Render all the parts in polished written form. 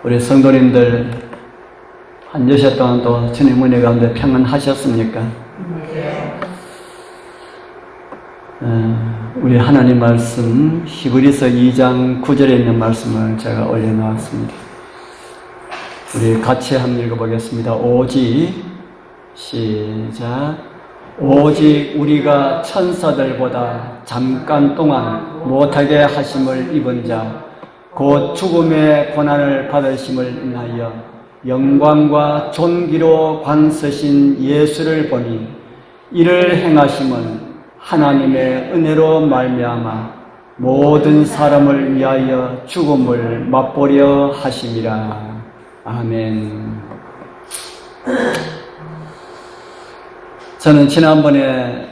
우리 성도님들 한 여섯 동안 또 주님 은혜 가운데 평안하셨습니까? 우리 하나님 말씀 히브리서 2장 9절에 있는 말씀을 제가 올려놓았습니다. 우리 같이 한번 읽어보겠습니다. 시작. 오직 우리가 천사들보다 잠깐 동안 못하게 하심을 입은 자 곧 죽음의 고난을 받으심을 인하여 영광과 존귀로 관서신 예수를 보니 이를 행하심은 하나님의 은혜로 말미암아 모든 사람을 위하여 죽음을 맛보려 하심이라. 아멘. 저는 지난번에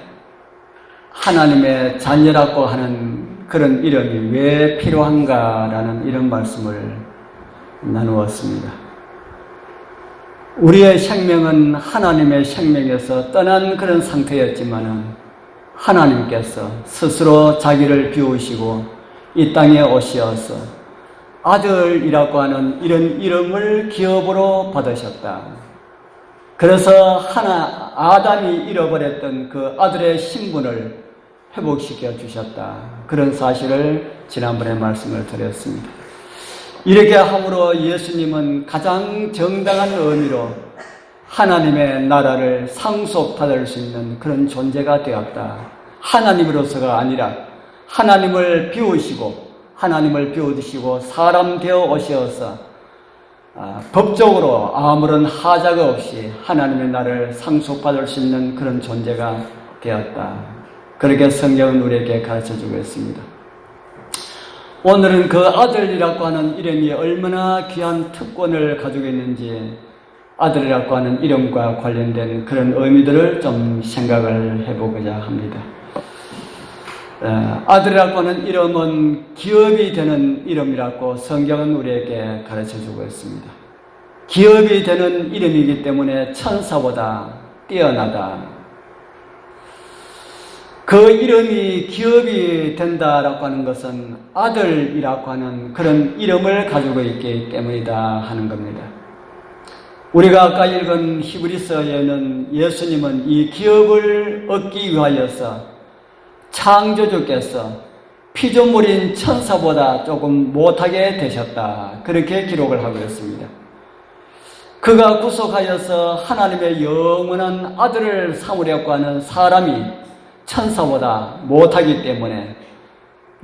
하나님의 자녀라고 하는 그런 이름이 왜 필요한가라는 이런 말씀을 나누었습니다. 우리의 생명은 하나님의 생명에서 떠난 그런 상태였지만은 하나님께서 스스로 자기를 비우시고 이 땅에 오시어서 아들이라고 하는 이런 이름을 기업으로 받으셨다. 그래서 아담이 잃어버렸던 그 아들의 신분을 회복시켜 주셨다. 그런 사실을 지난번에 말씀을 드렸습니다. 이렇게 함으로 예수님은 가장 정당한 의미로 하나님의 나라를 상속받을 수 있는 그런 존재가 되었다. 하나님으로서가 아니라 하나님을 비우시고 사람 되어 오셔서 법적으로 아무런 하자가 없이 하나님의 나라를 상속받을 수 있는 그런 존재가 되었다. 그렇게 성경은 우리에게 가르쳐주고 있습니다. 오늘은 그 아들이라고 하는 이름이 얼마나 귀한 특권을 가지고 있는지 아들이라고 하는 이름과 관련된 그런 의미들을 좀 생각을 해보고자 합니다. 아들이라고 하는 이름은 기업이 되는 이름이라고 성경은 우리에게 가르쳐주고 있습니다. 기업이 되는 이름이기 때문에 천사보다 뛰어나다. 그 이름이 기업이 된다라고 하는 것은 아들이라고 하는 그런 이름을 가지고 있기 때문이다 하는 겁니다. 우리가 아까 읽은 히브리서에는 예수님은 이 기업을 얻기 위하여서 창조주께서 피조물인 천사보다 조금 못하게 되셨다. 그렇게 기록을 하고 있습니다. 그가 구속하여서 하나님의 영원한 아들을 삼으려고 하는 사람이 천사보다 못하기 때문에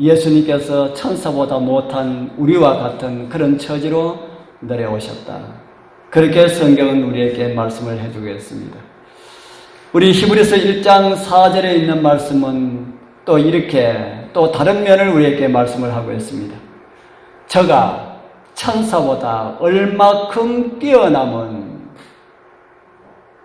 예수님께서 천사보다 못한 우리와 같은 그런 처지로 내려오셨다. 그렇게 성경은 우리에게 말씀을 해주고 있습니다. 우리 히브리서 1장 4절에 있는 말씀은 또 이렇게 또 다른 면을 우리에게 말씀을 하고 있습니다. 저가 천사보다 얼마큼 뛰어남은,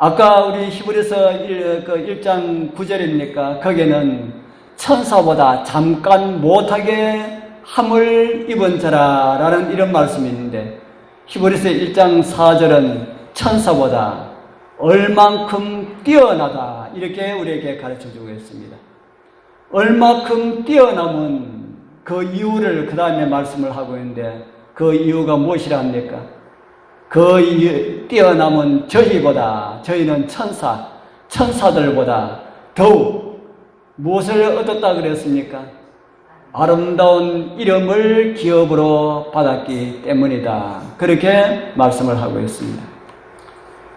아까 우리 히브리서 1장 9절입니까? 거기는 천사보다 잠깐 못하게 함을 입은 자라라는 이런 말씀이 있는데 히브리서 1장 4절은 천사보다 얼만큼 뛰어나다 이렇게 우리에게 가르쳐주고 있습니다. 얼만큼 뛰어남은 그 이유를 그 다음에 말씀을 하고 있는데 그 이유가 무엇이라 합니까? 그 뛰어남은 저희는 천사들보다 더욱 무엇을 얻었다 그랬습니까? 아름다운 이름을 기업으로 받았기 때문이다. 그렇게 말씀을 하고 있습니다.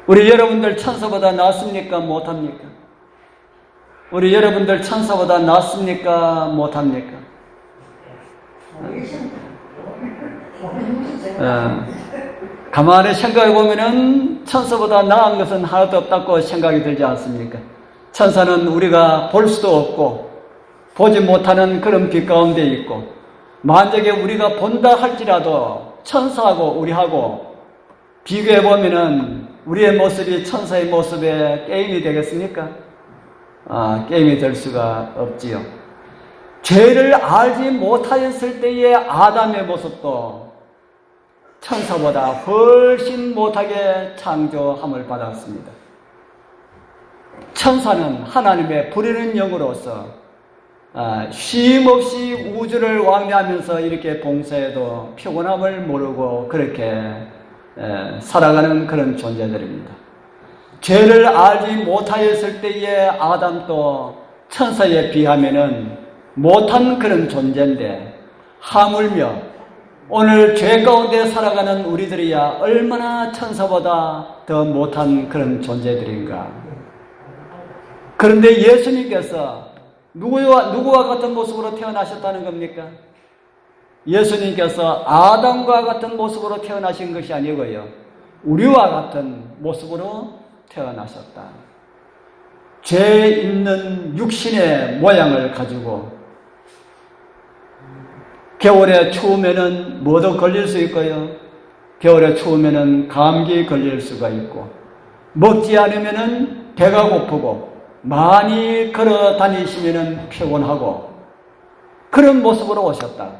우리 여러분들 천사보다 낫습니까? 못합니까? 우리 여러분들 천사보다 낫습니까? 못합니까? 가만히 생각해 보면은 천사보다 나은 것은 하나도 없다고 생각이 들지 않습니까? 천사는 우리가 볼 수도 없고 보지 못하는 그런 빛 가운데 있고, 만약에 우리가 본다 할지라도 천사하고 우리하고 비교해 보면은 우리의 모습이 천사의 모습에 게임이 되겠습니까? 게임이 될 수가 없지요. 죄를 알지 못하였을 때의 아담의 모습도 천사보다 훨씬 못하게 창조함을 받았습니다. 천사는 하나님의 부르는 영으로서 쉼 없이 우주를 왕래하면서 이렇게 봉사해도 피곤함을 모르고 그렇게 살아가는 그런 존재들입니다. 죄를 알지 못하였을 때의 아담도 천사에 비하면은 못한 그런 존재인데, 하물며 오늘 죄 가운데 살아가는 우리들이야 얼마나 천사보다 더 못한 그런 존재들인가. 그런데 예수님께서 누구와 같은 모습으로 태어나셨다는 겁니까? 예수님께서 아담과 같은 모습으로 태어나신 것이 아니고요, 우리와 같은 모습으로 태어나셨다. 죄 있는 육신의 모양을 가지고 겨울에 추우면은 뭐도 걸릴 수 있고요, 겨울에 추우면은 감기 걸릴 수가 있고, 먹지 않으면은 배가 고프고, 많이 걸어 다니시면은 피곤하고, 그런 모습으로 오셨다.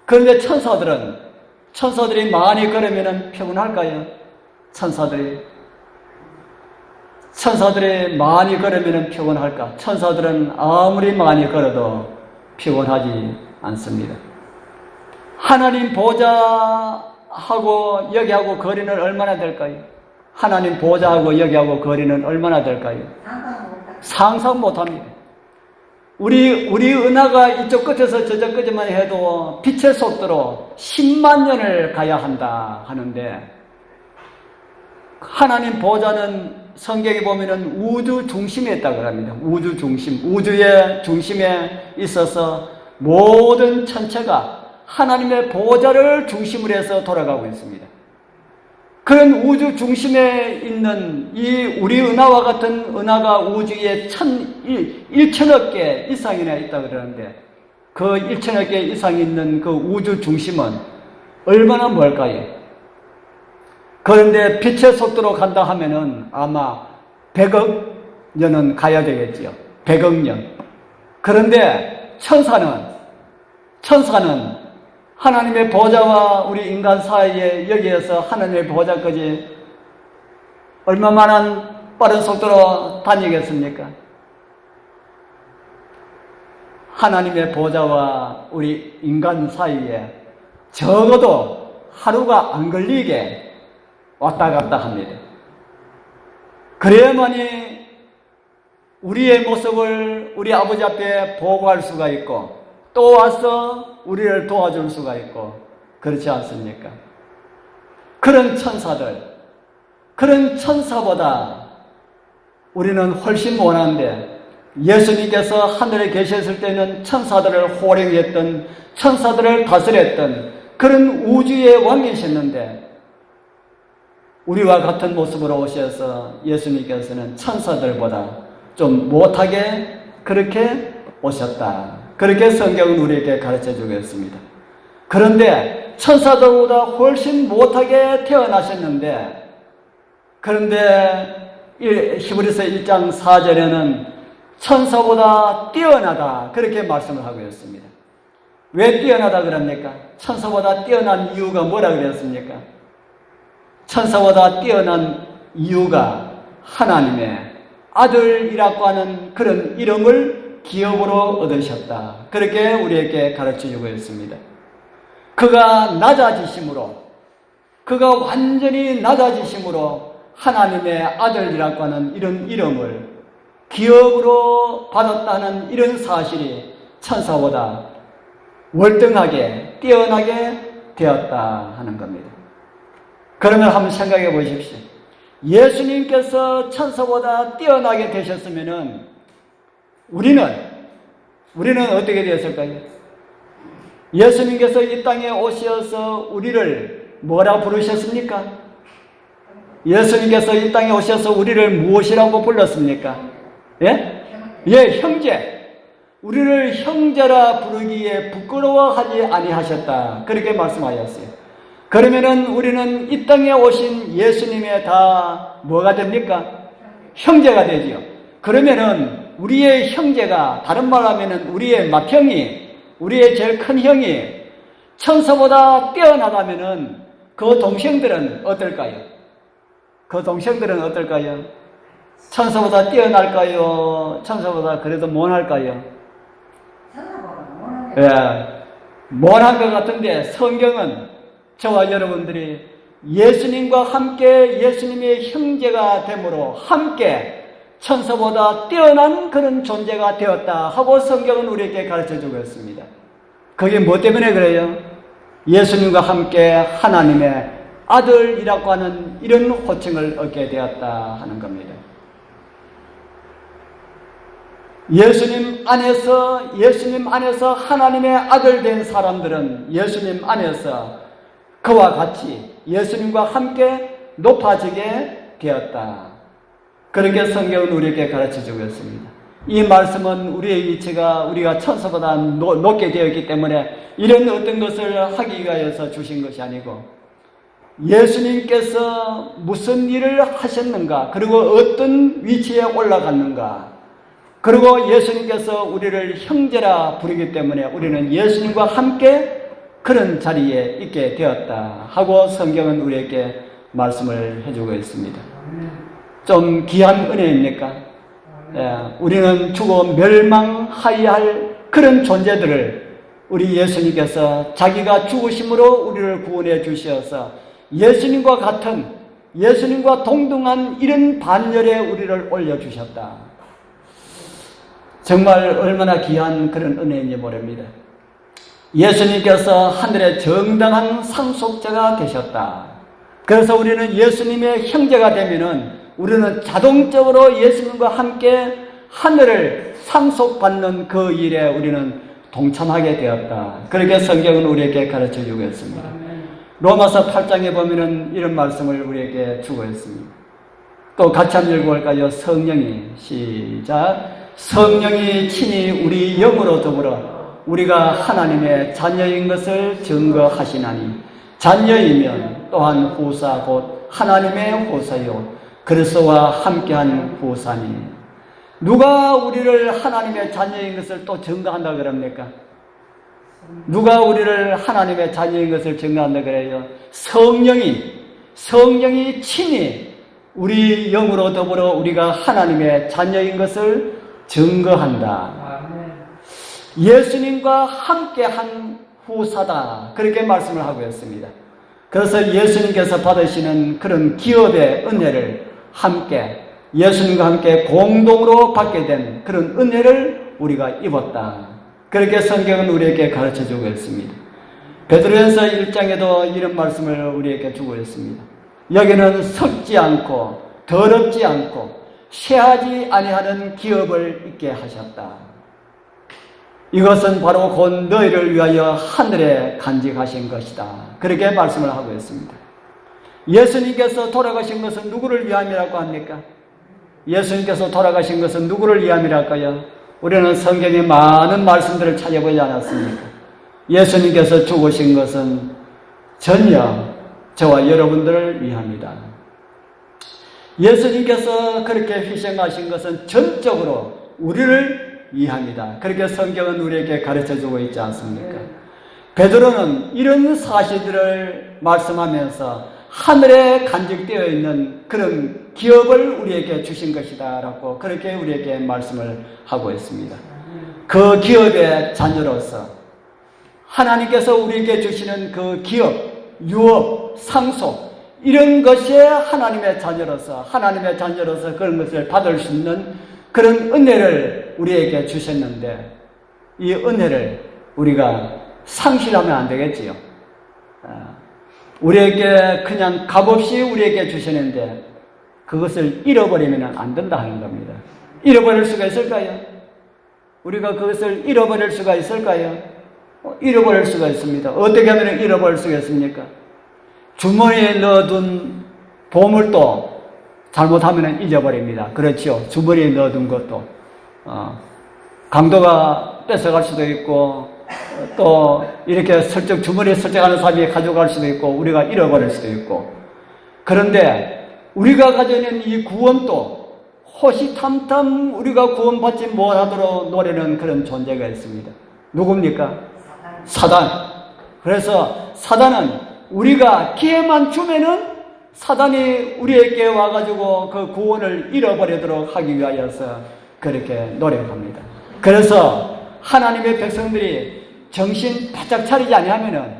그런데 천사들이 많이 걸으면은 피곤할까요? 천사들이 많이 걸으면은 피곤할까? 천사들은 아무리 많이 걸어도 피곤하지 않습니다. 하나님 보좌하고 여기하고 거리는 얼마나 될까요? 하나님 보좌하고 여기하고 거리는 얼마나 될까요? 상상 못합니다. 우리 은하가 이쪽 끝에서 저쪽 끝에만 해도 빛의 속도로 10만 년을 가야 한다 하는데, 하나님 보좌는 성경에 보면은 우주 중심에 있다고 합니다. 우주 중심, 우주의 중심에 있어서 모든 천체가 하나님의 보좌를 중심으로 해서 돌아가고 있습니다. 그런 우주 중심에 있는 이 우리 은하와 같은 은하가 우주에 1천억 개 이상이나 있다고 그러는데, 그 1천억 개 이상 있는 그 우주 중심은 얼마나 멀까요? 그런데 빛의 속도로 간다 하면은 아마 100억 년은 가야 되겠지요. 100억 년. 그런데 천사는 하나님의 보좌와 우리 인간 사이에 여기에서 하나님의 보좌까지 얼마만한 빠른 속도로 다니겠습니까? 하나님의 보좌와 우리 인간 사이에 적어도 하루가 안 걸리게 왔다 갔다 합니다. 그래야만이 우리의 모습을 우리 아버지 앞에 보고할 수가 있고, 또 와서 우리를 도와줄 수가 있고, 그렇지 않습니까? 그런 천사보다 우리는 훨씬 못한데, 예수님께서 하늘에 계셨을 때는 천사들을 호령했던, 천사들을 다스렸던 그런 우주의 왕이셨는데, 우리와 같은 모습으로 오셔서 예수님께서는 천사들보다 좀 못하게 그렇게 오셨다. 그렇게 성경은 우리에게 가르쳐 주고 있습니다. 그런데 천사들보다 훨씬 못하게 태어나셨는데, 그런데 히브리서 1장 4절에는 천사보다 뛰어나다 그렇게 말씀을 하고 있습니다. 왜 뛰어나다 그럽니까? 천사보다 뛰어난 이유가 뭐라 그랬습니까? 천사보다 뛰어난 이유가 하나님의 아들이라고 하는 그런 이름을 기업으로 얻으셨다. 그렇게 우리에게 가르쳐주고 있습니다. 그가 완전히 낮아지심으로 하나님의 아들이라고 하는 이런 이름을 기업으로 받았다는 이런 사실이 천사보다 월등하게 뛰어나게 되었다 하는 겁니다. 그러면 한번 생각해 보십시오. 예수님께서 천사보다 뛰어나게 되셨으면은 우리는 어떻게 되었을까요? 예수님께서 이 땅에 오셔서 우리를 뭐라 부르셨습니까? 예수님께서 이 땅에 오셔서 우리를 무엇이라고 불렀습니까? 형제. 우리를 형제라 부르기에 부끄러워하지 아니하셨다. 그렇게 말씀하셨어요. 그러면은 우리는 이 땅에 오신 예수님의 다 뭐가 됩니까? 형제가 되지요. 그러면은 우리의 형제가, 다른 말로 하면은 우리의 맏형이, 우리의 제일 큰 형이 천사보다 뛰어나다면은 그 동생들은 어떨까요? 천사보다 뛰어날까요? 천사보다 그래도 못할까요? 모호한 것 같은데 성경은 저와 여러분들이 예수님과 함께 예수님의 형제가 됨으로 함께 천사보다 뛰어난 그런 존재가 되었다 하고 성경은 우리에게 가르쳐주고 있습니다. 그게 뭐 때문에 그래요? 예수님과 함께 하나님의 아들이라고 하는 이런 호칭을 얻게 되었다 하는 겁니다. 예수님 안에서 하나님의 아들 된 사람들은 예수님 안에서 그와 같이 예수님과 함께 높아지게 되었다. 그렇게 성경은 우리에게 가르쳐주고 있습니다. 이 말씀은 우리의 위치가 우리가 천사보다 높게 되었기 때문에 이런 어떤 것을 하기 위하여서 주신 것이 아니고 예수님께서 무슨 일을 하셨는가, 그리고 어떤 위치에 올라갔는가, 그리고 예수님께서 우리를 형제라 부르기 때문에 우리는 예수님과 함께 그런 자리에 있게 되었다 하고 성경은 우리에게 말씀을 해주고 있습니다. 좀 귀한 은혜입니까? 우리는 죽어 멸망하여야 할 그런 존재들을 우리 예수님께서 자기가 죽으심으로 우리를 구원해 주셔서 예수님과 같은, 예수님과 동등한 이런 반열에 우리를 올려주셨다. 정말 얼마나 귀한 그런 은혜인지 모릅니다. 예수님께서 하늘의 정당한 상속자가 되셨다. 그래서 우리는 예수님의 형제가 되면은 우리는 자동적으로 예수님과 함께 하늘을 상속받는 그 일에 우리는 동참하게 되었다. 그렇게 성경은 우리에게 가르쳐 주고 있습니다. 로마서 8장에 보면은 이런 말씀을 우리에게 주고 있습니다. 또 같이 한번 읽어볼까요? 성령이, 시작. 성령이 친히 우리 영으로 더불어 우리가 하나님의 자녀인 것을 증거하시나니 자녀이면 또한 후사 곧 하나님의 후사요 그리스도와 함께한 후사니. 누가 우리를 하나님의 자녀인 것을 또 증거한다 그럽니까? 누가 우리를 하나님의 자녀인 것을 증거한다 그래요? 성령이 친히 우리 영으로 더불어 우리가 하나님의 자녀인 것을 증거한다. 예수님과 함께한 후사다. 그렇게 말씀을 하고 있습니다. 그래서 예수님께서 받으시는 그런 기업의 은혜를 함께 예수님과 함께 공동으로 받게 된 그런 은혜를 우리가 입었다. 그렇게 성경은 우리에게 가르쳐주고 있습니다. 베드로전서 1장에도 이런 말씀을 우리에게 주고 있습니다. 여기는 썩지 않고 더럽지 않고 쇠하지 아니하는 기업을 있게 하셨다. 이것은 바로 곧 너희를 위하여 하늘에 간직하신 것이다. 그렇게 말씀을 하고 있습니다. 예수님께서 돌아가신 것은 누구를 위함이라고 합니까? 예수님께서 돌아가신 것은 누구를 위함이랄까요? 우리는 성경에 많은 말씀들을 찾아보지 않았습니까? 예수님께서 죽으신 것은 전혀 저와 여러분들을 위함이다. 예수님께서 그렇게 희생하신 것은 전적으로 우리를 위함이다. 그렇게 성경은 우리에게 가르쳐주고 있지 않습니까? 베드로는 이런 사실들을 말씀하면서 하늘에 간직되어 있는 그런 기업을 우리에게 주신 것이다 라고 그렇게 우리에게 말씀을 하고 있습니다. 그 기업의 자녀로서 하나님께서 우리에게 주시는 그 기업, 유업, 상속 이런 것이 하나님의 자녀로서 그런 것을 받을 수 있는 그런 은혜를 우리에게 주셨는데 이 은혜를 우리가 상실하면 안 되겠지요. 우리에게 그냥 값없이 우리에게 주셨는데 그것을 잃어버리면 안 된다 하는 겁니다. 잃어버릴 수가 있을까요? 우리가 그것을 잃어버릴 수가 있을까요? 잃어버릴 수가 있습니다. 어떻게 하면 잃어버릴 수가 있습니까? 주머니에 넣어둔 보물도 잘못하면 잊어버립니다. 그렇죠. 주머니에 넣어둔 것도 강도가 뺏어갈 수도 있고 또 이렇게 슬쩍 주머니에 설정하는 사람이 가져갈 수도 있고 우리가 잃어버릴 수도 있고. 그런데 우리가 가지고 있는 이 구원도 호시탐탐 우리가 구원받지 못하도록 노리는 그런 존재가 있습니다. 누굽니까? 사단. 그래서 사단은 우리가 기회만 주면은 사단이 우리에게 와가지고 그 구원을 잃어버리도록 하기 위하여서 그렇게 노력합니다. 그래서 하나님의 백성들이 정신 바짝 차리지 아니하면은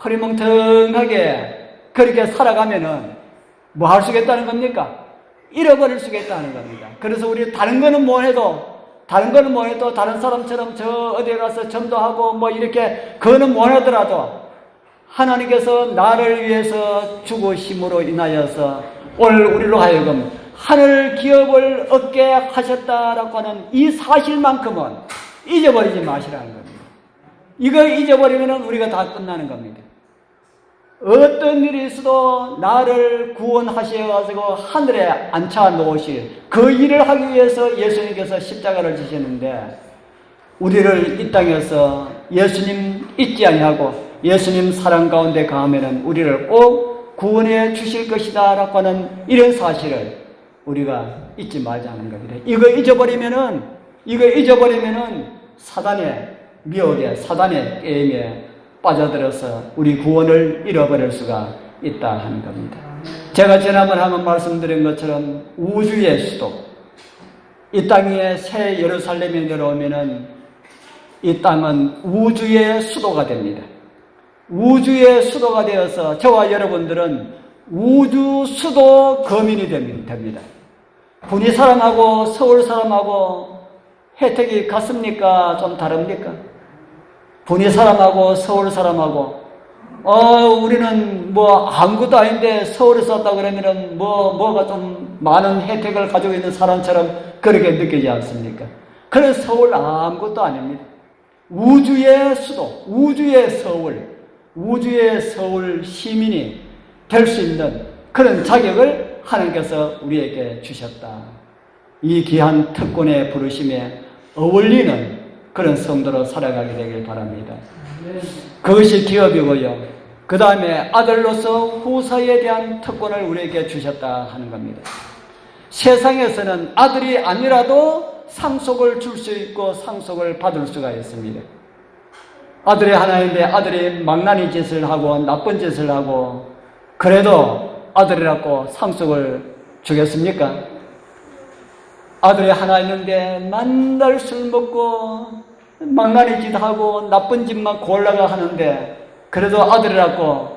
허리멍텅하게 그렇게 살아가면은 뭐 할 수 있겠다는 겁니까? 잃어버릴 수 있겠다는 겁니다. 그래서 우리 다른 거는 뭐 해도 다른 사람처럼 저 어디에 가서 전도하고 뭐 이렇게 그거는 뭐 하더라도 하나님께서 나를 위해서 죽으심으로 인하여서 오늘 우리로 하여금 하늘 기업을 얻게 하셨다라고 하는 이 사실만큼은 잊어버리지 마시라는 겁니다. 이거 잊어버리면 우리가 다 끝나는 겁니다. 어떤 일이 있어도 나를 구원하셔가지고 하늘에 앉혀 놓으실 그 일을 하기 위해서 예수님께서 십자가를 지셨는데 우리를 이 땅에서 예수님 잊지 아니하고 예수님 사랑 가운데 가면은 우리를 꼭 구원해 주실 것이다 라고 하는 이런 사실을 우리가 잊지 말자는 겁니다. 이거 잊어버리면은 사단의 미혹에 사단의 게임에 빠져들어서 우리 구원을 잃어버릴 수가 있다 하는 겁니다. 제가 지난번에 한번 말씀드린 것처럼 우주의 수도, 이 땅에 새 예루살렘이 내려오면은 이 땅은 우주의 수도가 됩니다. 우주의 수도가 되어서 저와 여러분들은 우주 수도 거민이 됩니다. 군위 사람하고 서울 사람하고 혜택이 같습니까? 좀 다릅니까? 군위 사람하고 서울 사람하고 우리는 뭐 아무것도 아닌데 서울에서 왔다 그러면은 뭐가 좀 많은 혜택을 가지고 있는 사람처럼 그렇게 느끼지 않습니까? 그런 서울 아무것도 아닙니다. 우주의 수도, 우주의 서울 시민이 될 수 있는 그런 자격을 하나님께서 우리에게 주셨다. 이 귀한 특권의 부르심에 어울리는 그런 성도로 살아가게 되길 바랍니다. 그것이 기업이고요. 그 다음에 아들로서 후사에 대한 특권을 우리에게 주셨다 하는 겁니다. 세상에서는 아들이 아니라도 상속을 줄 수 있고 상속을 받을 수가 있습니다. 아들이 하나인데 아들이 망나니 짓을 하고 나쁜 짓을 하고 그래도 아들이라고 상속을 주겠습니까? 아들이 하나 있는데 맨날 술 먹고 망나니 짓하고 나쁜 짓만 골라가 하는데 그래도 아들이라고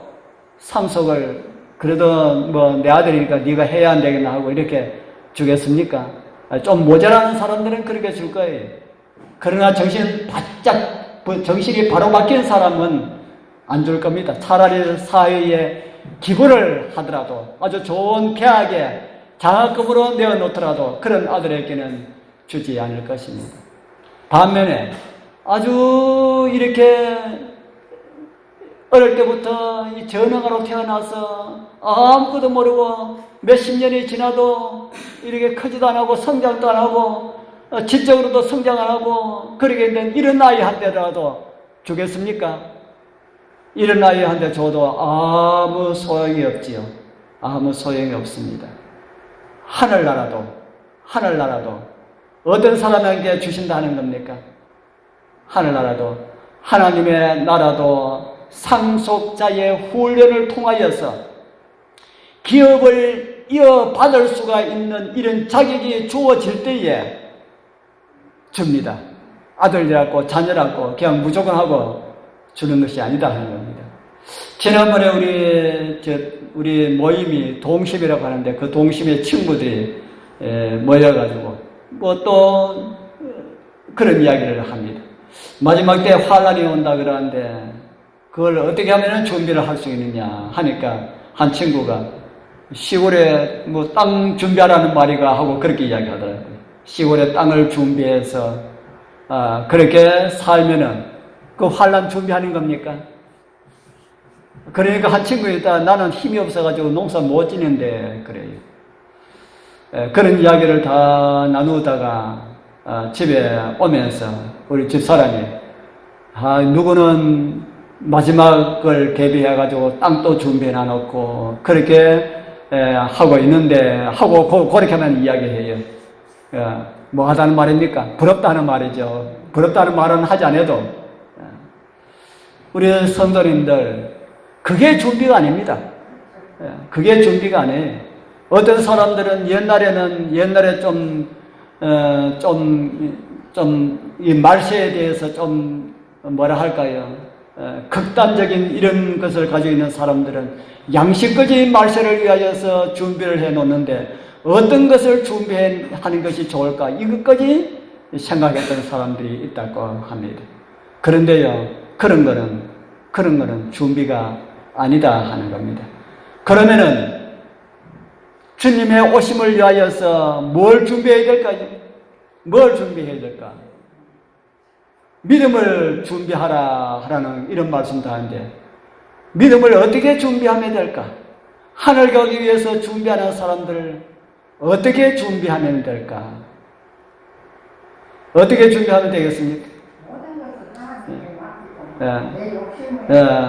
상속을 그래도 뭐 내 아들이니까 네가 해야 안 되겠나 하고 이렇게 주겠습니까? 좀 모자라는 사람들은 그렇게 줄 거예요. 그러나 정신이 바로 바뀐 사람은 안 줄 겁니다. 차라리 사회에 기부를 하더라도 아주 좋은 계약에 장학금으로 내어놓더라도 그런 아들에게는 주지 않을 것입니다. 반면에 아주 이렇게 어릴 때부터 이 전형아로 태어나서 아무것도 모르고 몇십 년이 지나도 이렇게 크지도 안 하고 성장도 안 하고 지적으로도 성장 안 하고 그러게 된 이런 아이한테라도 주겠습니까? 이런 아이한테 줘도 아무 소용이 없지요. 아무 소용이 없습니다. 하늘나라도 어떤 사람에게 주신다는 겁니까? 하늘나라도 하나님의 나라도 상속자의 훈련을 통하여서 기업을 이어받을 수가 있는 이런 자격이 주어질 때에 줍니다. 아들이라고 자녀라고 그냥 무조건 하고 주는 것이 아니다 하는 겁니다. 지난번에 우리 모임이 동심이라고 하는데 그 동심의 친구들이 모여가지고 뭐 또 그런 이야기를 합니다. 마지막 때 환란이 온다 그러는데 그걸 어떻게 하면 준비를 할 수 있느냐 하니까 한 친구가 시골에 뭐 땅 준비하라는 말이가 하고 그렇게 이야기하더라고요. 시골에 땅을 준비해서 그렇게 살면은 그 환란 준비하는 겁니까? 그러니까 한 친구가 있다. 나는 힘이 없어가지고 농사 못 지는데 그래요. 그런 이야기를 다 나누다가 집에 오면서 우리 집사람이 누구는 마지막을 대비해가지고 땅도 준비해 놔놓고 그렇게 하고 있는데 하고 그렇게 하면 이야기해요. 뭐 하다는 말입니까? 부럽다는 말이죠. 부럽다는 말은 하지 않아도 우리 성도님들 그게 준비가 아닙니다. 그게 준비가 아니에요. 어떤 사람들은 옛날에 이 말세에 대해서 좀 뭐라 할까요? 극단적인 이런 것을 가지고 있는 사람들은 양식까지 말세를 위하여서 준비를 해 놓는데 어떤 것을 준비하는 것이 좋을까? 이것까지 생각했던 사람들이 있다고 합니다. 그런데요, 그런 거는 준비가 아니다 하는 겁니다. 그러면은 주님의 오심을 위하여서 뭘 준비해야 될까요? 뭘 준비해야 될까? 믿음을 준비하라 하라는 이런 말씀도 하는데 믿음을 어떻게 준비하면 될까? 하늘 가기 위해서 준비하는 사람들 어떻게 준비하면 될까? 어떻게 준비하면 되겠습니까?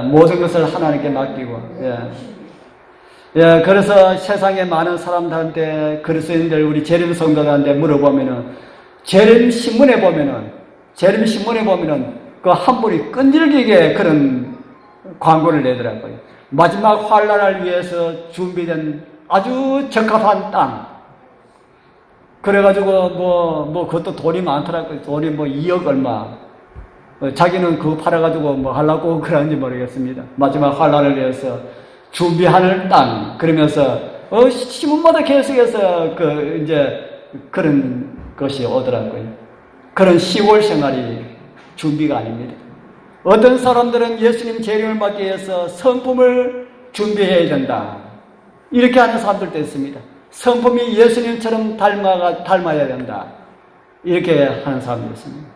모든 것을 하나님께 맡기고. 그래서 세상에 많은 사람들한테 그리스도인들 우리 재림 성도들한테 물어보면은 재림 신문에 보면은 그 한 분이 끈질기게 그런 광고를 내더라고요. 마지막 환란을 위해서 준비된 아주 적합한 땅. 그래가지고 그것도 돈이 많더라고요. 돈이 2억 얼마. 자기는 그거 팔아가지고 뭐 하려고 그러는지 모르겠습니다. 마지막 환란을 위해서 준비하는 땅. 그러면서 신문마다 계속해서 그런 것이 오더라고요. 그런 시골 생활이 준비가 아닙니다. 어떤 사람들은 예수님 재림을 맞기 위해서 성품을 준비해야 된다. 이렇게 하는 사람들도 있습니다. 성품이 예수님처럼 닮아야 된다. 이렇게 하는 사람도 있습니다.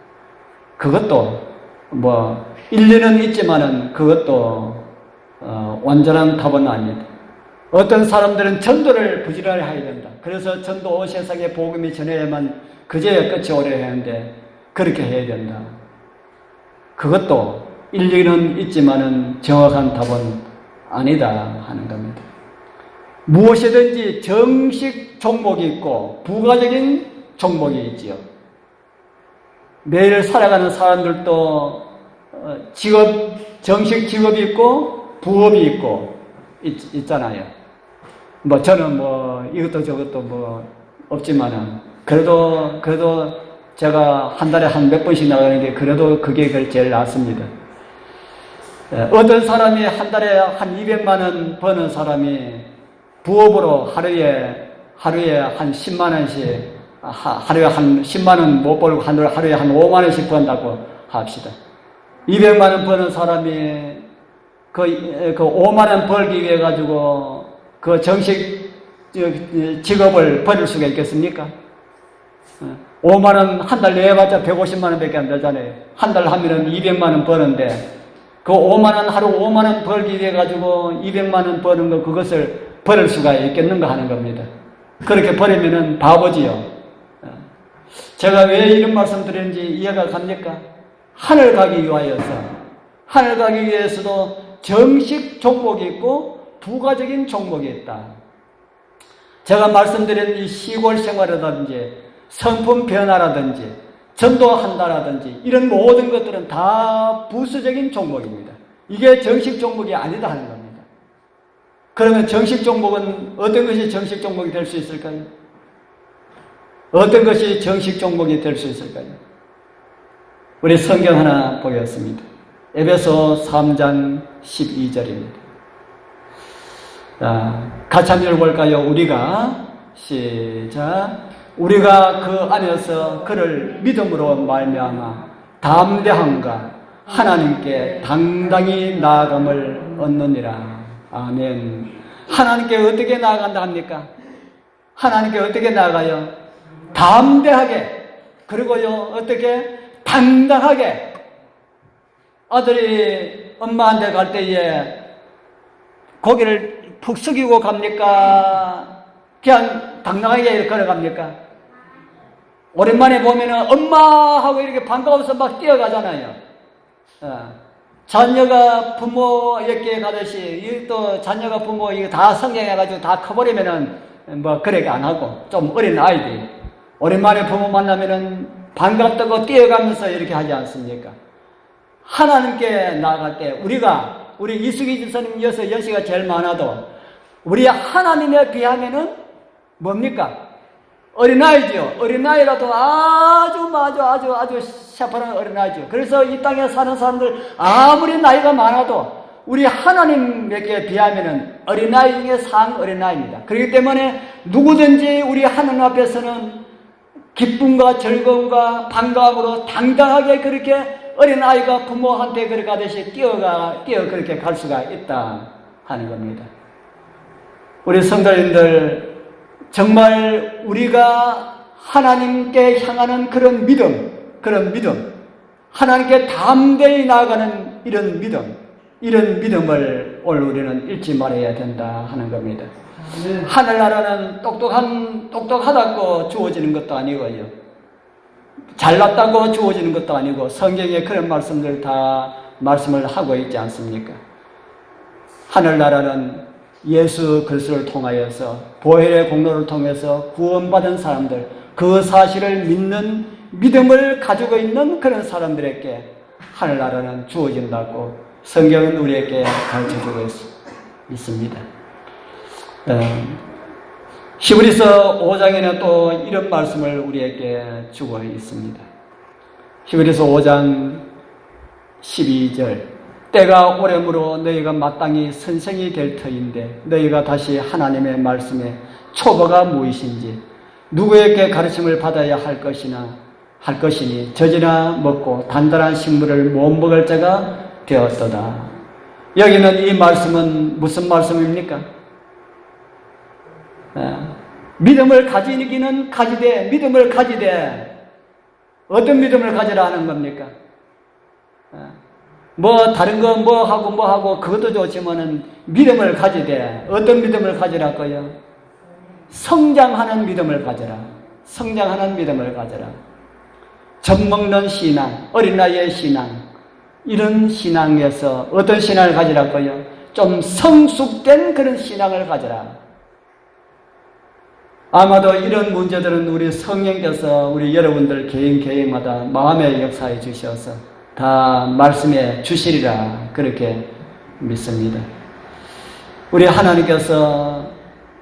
그것도 일리는 있지만은 그것도 완전한 답은 아닙니다. 어떤 사람들은 전도를 부지런히 해야 된다. 그래서 전도 온 세상에 복음이 전해야만 그제야 끝이 오려 하는데 그렇게 해야 된다. 그것도 일리는 있지만은 정확한 답은 아니다 하는 겁니다. 무엇이든지 정식 종목이 있고 부가적인 종목이 있지요. 매일 살아가는 사람들도 정식 직업이 있고 부업이 있고 있잖아요. 저는 이것도 저것도 없지만은 그래도 제가 한 달에 한 몇 번씩 나가는 게 그래도 그게 제일 낫습니다. 어떤 사람이 한 달에 한 200만 원 버는 사람이 부업으로 하루에 한 10만 원씩 하루에 한 10만 원 못 벌고 하루에 한 5만 원씩 번다고 합시다. 200만 원 버는 사람이 그 5만 원 벌기 위해 가지고 그 정식 직업을 버릴 수가 있겠습니까? 5만 원 한 달 내봤자 150만 원밖에 안 되잖아요. 한 달 하면은 200만 원 버는데 그 5만 원 하루 5만 원 벌기 위해 가지고 200만 원 버는 거 그것을 버릴 수가 있겠는가 하는 겁니다. 그렇게 버리면은 바보지요. 제가 왜 이런 말씀 드리는지 이해가 갑니까? 하늘 가기 위해서도 정식 종목이 있고 부가적인 종목이 있다. 제가 말씀드린 이 시골 생활이라든지 성품 변화라든지 전도한다라든지 이런 모든 것들은 다 부수적인 종목입니다. 이게 정식 종목이 아니다 하는 겁니다. 그러면 정식 종목은 어떤 것이 정식 종목이 될 수 있을까요? 어떤 것이 정식 종목이 될 수 있을까요? 우리 성경 하나 보겠습니다. 에베소 3장 12절입니다. 같이 한번 볼까요? 우리가 그 안에서 그를 믿음으로 말미암아 담대함과 하나님께 당당히 나아감을 얻느니라. 아멘. 하나님께 어떻게 나아간다 합니까? 하나님께 어떻게 나아가요? 담대하게, 그리고요 어떻게? 당당하게. 아들이 엄마한테 갈 때에 고개를 푹 숙이고 갑니까? 그냥 당당하게 걸어갑니까? 오랜만에 보면은 엄마 하고 이렇게 반가워서 막 뛰어가잖아요. 자녀가 부모에게 가듯이 또 자녀가 부모 이거 다 성장해가지고 다 커버리면은 그렇게 안 하고 좀 어린 아이들이 오랜만에 부모 만나면은 반갑다고 뛰어가면서 이렇게 하지 않습니까? 하나님께 나아갈 때 우리 이수기 집사님 이어서 연세가 제일 많아도 우리 하나님에 비하면은 뭡니까? 어린아이지요. 어린아이라도 아주 세파는 어린아이죠. 그래서 이 땅에 사는 사람들 아무리 나이가 많아도 우리 하나님에게 비하면은 어린아이 중에 상 어린아이입니다. 그렇기 때문에 누구든지 우리 하나님 앞에서는 기쁨과 즐거움과 반가움으로 당당하게 그렇게 어린아이가 부모한테 그렇게 가듯이 뛰어 그렇게 갈 수가 있다 하는 겁니다. 우리 성도님들, 정말 우리가 하나님께 향하는 그런 믿음, 하나님께 담대히 나아가는 이런 믿음을 오늘 우리는 잃지 말아야 된다 하는 겁니다. 하늘나라는 똑똑하다고 주어지는 것도 아니고요, 잘났다고 주어지는 것도 아니고, 성경에 그런 말씀들 다 말씀을 하고 있지 않습니까? 하늘나라는 예수 그리스도를 통하여서, 보혈의 공로를 통해서 구원받은 사람들, 그 사실을 믿는 믿음을 가지고 있는 그런 사람들에게 하늘나라는 주어진다고 성경은 우리에게 가르쳐주고 있습니다. 히브리서 5장에는 또 이런 말씀을 우리에게 주고 있습니다. 히브리서 5장 12절, 때가 오래므로 너희가 마땅히 선생이 될 터인데 너희가 다시 하나님의 말씀에 초보가 무엇인지 누구에게 가르침을 받아야 할 것이니 젖이나 먹고 단단한 식물을 못 먹을 자가 되었도다. 여기는 이 말씀은 무슨 말씀입니까? 믿음을 가지기는 가지되, 믿음을 가지되, 어떤 믿음을 가지라 하는 겁니까? 다른 거 뭐 하고 그것도 좋지만은 믿음을 가지되, 어떤 믿음을 가지라고요? 성장하는 믿음을 가져라. 성장하는 믿음을 가져라. 젖먹는 신앙, 어린아이의 신앙, 이런 신앙에서 어떤 신앙을 가지라고요? 좀 성숙된 그런 신앙을 가져라. 아마도 이런 문제들은 우리 성령께서 우리 여러분들 개인마다 마음에 역사해 주셔서 다 말씀해 주시리라 그렇게 믿습니다. 우리 하나님께서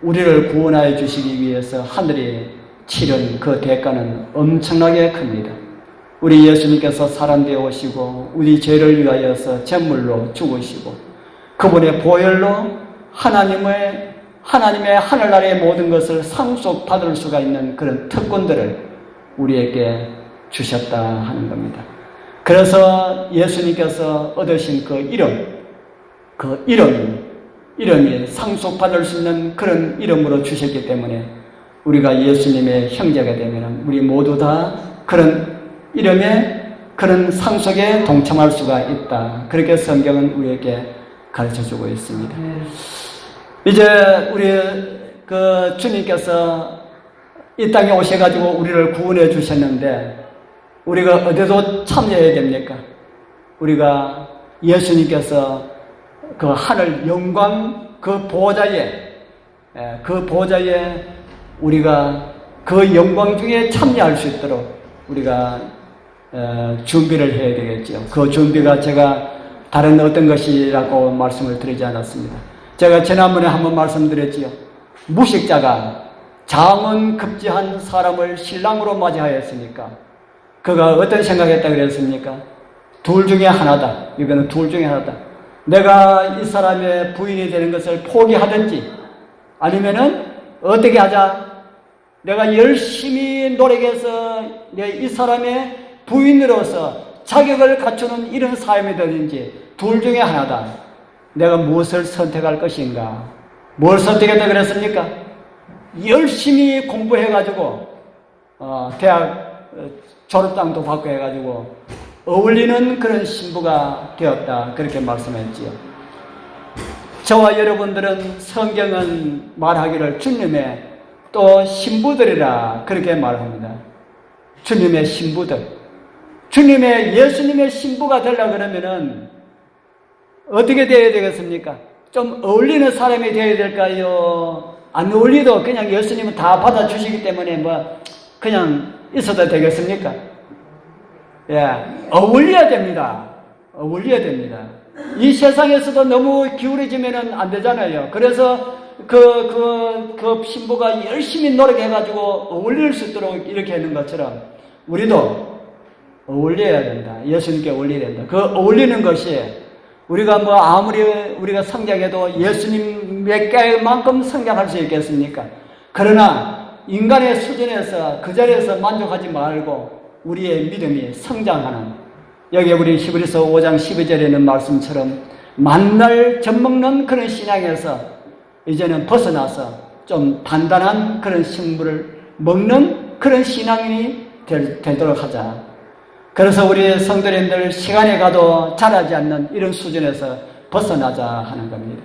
우리를 구원하여 주시기 위해서 하늘이 치른 그 대가는 엄청나게 큽니다. 우리 예수님께서 사람 되어 오시고 우리 죄를 위하여서 제물로 죽으시고 그분의 보혈로 하나님의 하늘나라의 모든 것을 상속받을 수가 있는 그런 특권들을 우리에게 주셨다 하는 겁니다. 그래서 예수님께서 얻으신 그 이름이 상속받을 수 있는 그런 이름으로 주셨기 때문에 우리가 예수님의 형제가 되면 우리 모두 다 그런 이름의 그런 상속에 동참할 수가 있다. 그렇게 성경은 우리에게 가르쳐주고 있습니다. 이제 우리 주님께서 이 땅에 오셔가지고 우리를 구원해 주셨는데 우리가 어디도 참여해야 됩니까? 우리가 예수님께서 그 하늘 영광 그 보좌에 우리가 그 영광 중에 참여할 수 있도록 우리가 준비를 해야 되겠죠. 그 준비가 제가 다른 어떤 것이라고 말씀을 드리지 않았습니다. 제가 지난번에 한번 말씀드렸지요. 무식자가 장원급제한 사람을 신랑으로 맞이하였으니까 그가 어떤 생각했다 그랬습니까? 둘 중에 하나다. 이거는 둘 중에 하나다. 내가 이 사람의 부인이 되는 것을 포기하든지 아니면은 어떻게 하자? 내가 열심히 노력해서 이 사람의 부인으로서 자격을 갖추는 이런 삶이 되든지 둘 중에 하나다. 내가 무엇을 선택할 것인가? 뭘 선택했다 그랬습니까? 열심히 공부해가지고 대학 졸업장도 받고 해가지고 어울리는 그런 신부가 되었다. 그렇게 말씀했지요. 저와 여러분들은 성경은 말하기를 주님의 또 신부들이라 그렇게 말합니다. 주님의 신부들. 예수님의 신부가 되려고 그러면은 어떻게 되어야 되겠습니까? 좀 어울리는 사람이 되어야 될까요? 안 어울리도 그냥 예수님은 다 받아주시기 때문에 그냥 있어도 되겠습니까? 예, 어울려야 됩니다. 이 세상에서도 너무 기울어지면 안 되잖아요. 그래서 그 신부가 열심히 노력해가지고 어울릴 수 있도록 이렇게 하는 것처럼 우리도 어울려야 된다. 예수님께 어울려야 된다. 그 어울리는 것이 우리가 뭐 아무리 우리가 성장해도 예수님 몇 개만큼 성장할 수 있겠습니까? 그러나 인간의 수준에서 그 자리에서 만족하지 말고 우리의 믿음이 성장하는, 여기 우리 히브리서 5장 12절에 있는 말씀처럼 만날 젖먹는 그런 신앙에서 이제는 벗어나서 좀 단단한 그런 식물을 먹는 그런 신앙인이 되도록 하자. 그래서 우리 성도님들 시간이 가도 자라지 않는 이런 수준에서 벗어나자 하는 겁니다.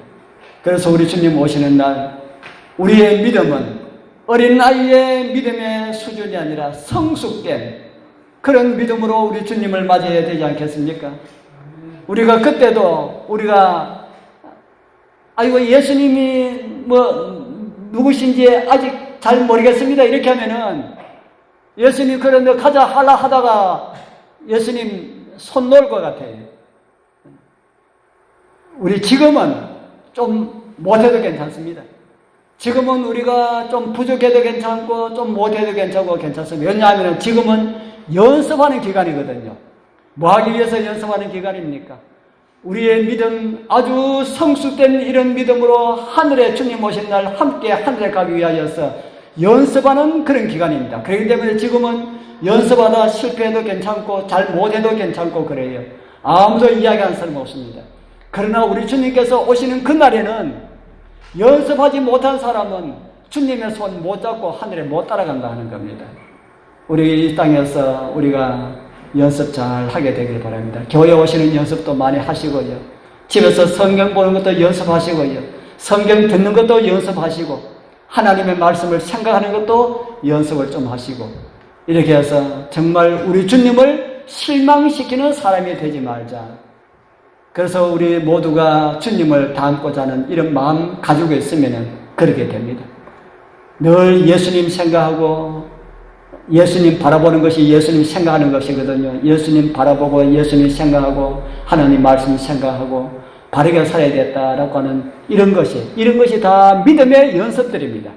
그래서 우리 주님 오시는 날 우리의 믿음은 어린아이의 믿음의 수준이 아니라 성숙된 그런 믿음으로 우리 주님을 맞이해야 되지 않겠습니까? 우리가 그때도 우리가 아이고 예수님이 뭐 누구신지 아직 잘 모르겠습니다 이렇게 하면은 예수님 그런데 가자 하라 하다가 예수님 손 놓을 것 같아요. 우리 지금은 좀 못해도 괜찮습니다. 지금은 우리가 좀 부족해도 괜찮고 좀 못해도 괜찮고 괜찮습니다. 왜냐하면 지금은 연습하는 기간이거든요. 뭐 하기 위해서 연습하는 기간입니까? 우리의 믿음 아주 성숙된 이런 믿음으로 하늘에 주님 오신 날 함께 하늘에 가기 위하여서 연습하는 그런 기간입니다. 그렇기 때문에 지금은 연습하다 실패해도 괜찮고 잘 못해도 괜찮고 그래요. 아무도 이야기하는 사람 없습니다. 그러나 우리 주님께서 오시는 그날에는 연습하지 못한 사람은 주님의 손 못 잡고 하늘에 못 따라간다 하는 겁니다. 우리 이 땅에서 우리가 연습 잘 하게 되길 바랍니다. 교회 오시는 연습도 많이 하시고요. 집에서 성경 보는 것도 연습하시고요. 성경 듣는 것도 연습하시고 하나님의 말씀을 생각하는 것도 연습을 좀 하시고 이렇게 해서 정말 우리 주님을 실망시키는 사람이 되지 말자. 그래서 우리 모두가 주님을 닮고자 하는 이런 마음 가지고 있으면 그렇게 됩니다. 늘 예수님 생각하고 예수님 바라보는 것이 예수님 생각하는 것이거든요. 예수님 바라보고 예수님 생각하고 하나님 말씀 생각하고 바르게 살아야겠다라고 하는 이런 것이 다 믿음의 연습들입니다.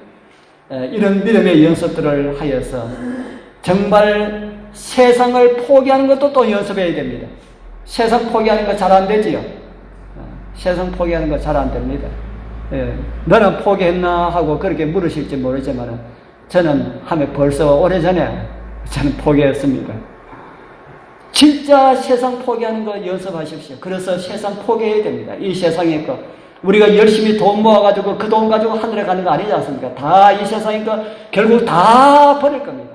이런 믿음의 연습들을 하여서 정말 세상을 포기하는 것도 또 연습해야 됩니다. 세상 포기하는 거 잘 안 되지요. 세상 포기하는 거 잘 안 됩니다. 너는 포기했나 하고 그렇게 물으실지 모르지만 저는 하면 벌써 오래전에 저는 포기했습니다. 진짜 세상 포기하는 거 연습하십시오. 그래서 세상 포기해야 됩니다. 이 세상에 거 우리가 열심히 돈 모아가지고 그 돈 가지고 하늘에 가는 거 아니지 않습니까? 다 이 세상에 거 결국 다 버릴 겁니다.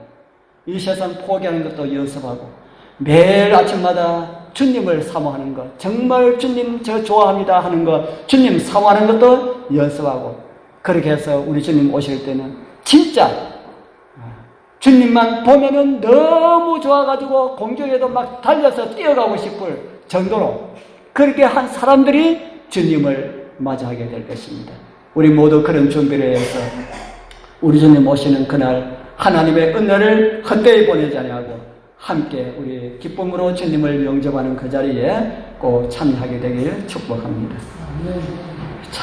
이 세상 포기하는 것도 연습하고 매일 아침마다 주님을 사모하는 것, 정말 주님 저 좋아합니다 하는 것, 주님 사모하는 것도 연습하고 그렇게 해서 우리 주님 오실 때는 진짜 주님만 보면은 너무 좋아가지고 공중에도 막 달려서 뛰어가고 싶을 정도로 그렇게 한 사람들이 주님을 맞이하게 될 것입니다. 우리 모두 그런 준비를 해서 우리 주님 오시는 그날 하나님의 은혜를 헛되이 보내지 아니하고 함께 우리 기쁨으로 주님을 영접하는 그 자리에 꼭 참여하게 되길 축복합니다.